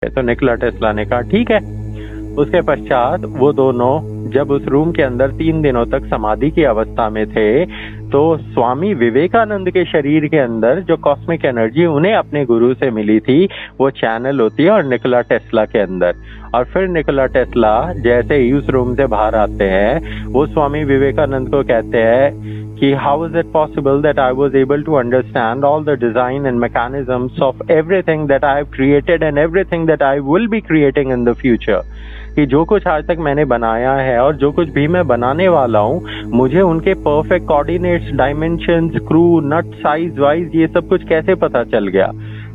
तो Nikola Tesla ने कहा ठीक है। उसके पश्चात वो दोनों जब उस रूम के अंदर 3 दिनों तक समाधि की अवस्था में थे, तो स्वामी विवेकानंद के शरीर के अंदर जो कॉस्मिक एनर्जी उन्हें अपने गुरु से मिली थी वो चैनल होती है और निकोला टेस्ला के अंदर। और फिर निकोला टेस्ला जैसे ही उस रूम से बाहर आते हैं, वो स्वामी विवेकानंद को कहते हैं कि how is it possible that I was able to understand all the design and mechanisms of everything that I have created and everything that I will be creating in the future। कि जो कुछ आज तक मैंने बनाया है और जो कुछ भी मैं बनाने वाला हूँ, मुझे उनके perfect coordinates, dimensions, screw, nought size wise ये सब कुछ कैसे पता चल गया।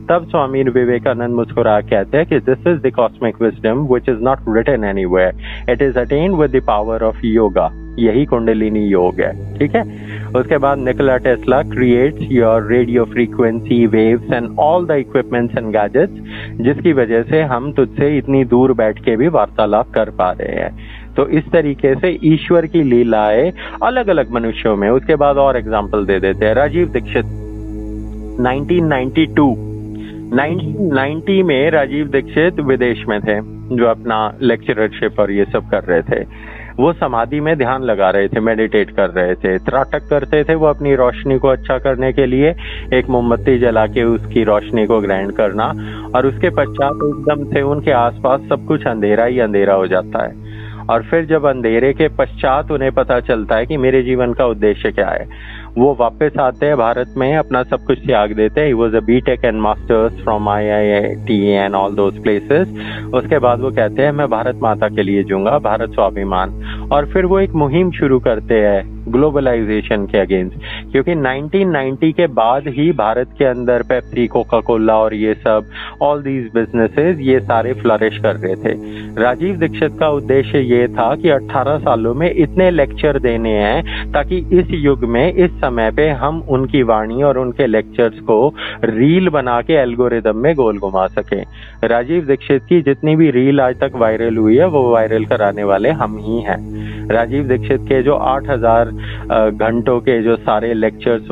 तब स्वामी विवेकानंद मुस्कुरा कहते हैं कि this is the cosmic wisdom which is not written anywhere, it is attained with the power of yoga. यही कुंडलिनी योग है, ठीक है। उसके बाद Nikola Tesla creates your radio frequency waves and all the equipments and gadgets, जिसकी वजह से हम तुझसे इतनी दूर बैठ के भी वार्तालाप कर पा रहे हैं। तो इस तरीके से ईश्वर की लीलाएं अलग अलग मनुष्यों में। उसके बाद और एग्जाम्पल दे देते हैं। राजीव दीक्षित 1990 में राजीव दीक्षित विदेश में थे, जो अपना लेक्चररशिप और ये सब कर रहे थे। वो समाधि में ध्यान लगा रहे थे, मेडिटेट कर रहे थे, त्राटक करते थे। वो अपनी रोशनी को अच्छा करने के लिए एक मोमबत्ती जला के उसकी रोशनी को ग्राइंड करना, और उसके पश्चात एकदम से उनके आसपास सब कुछ अंधेरा ही अंधेरा हो जाता है। और फिर जब अंधेरे के पश्चात उन्हें पता चलता है कि मेरे जीवन का उद्देश्य क्या है, वो वापस आते हैं भारत में, अपना सब कुछ त्याग देते हैं। He was a BTech and masters from IIT and all those places. उसके बाद वो कहते हैं मैं भारत माता के लिए जीऊंगा, भारत स्वाभिमान। और फिर वो एक मुहिम शुरू करते हैं ग्लोबलाइजेशन के अगेंस्ट, क्योंकि 1990 के बाद ही भारत के अंदर पेप्सी, कोका कोला और ये सब ऑल दीज बिजनेसेस ये सारे फ्लरिश कर रहे थे। राजीव दीक्षित का उद्देश्य ये था कि 18 सालों में इतने लेक्चर देने हैं ताकि इस युग में, इस समय पे हम उनकी वाणी और उनके लेक्चर्स को रील बना के एल्गोरिदम में गोल घुमा सके। राजीव दीक्षित की जितनी भी रील आज तक वायरल हुई है, वो वायरल कराने वाले हम ही हैं। राजीव दीक्षित के जो 8000 घंटों के जो सारे लेक्चर्स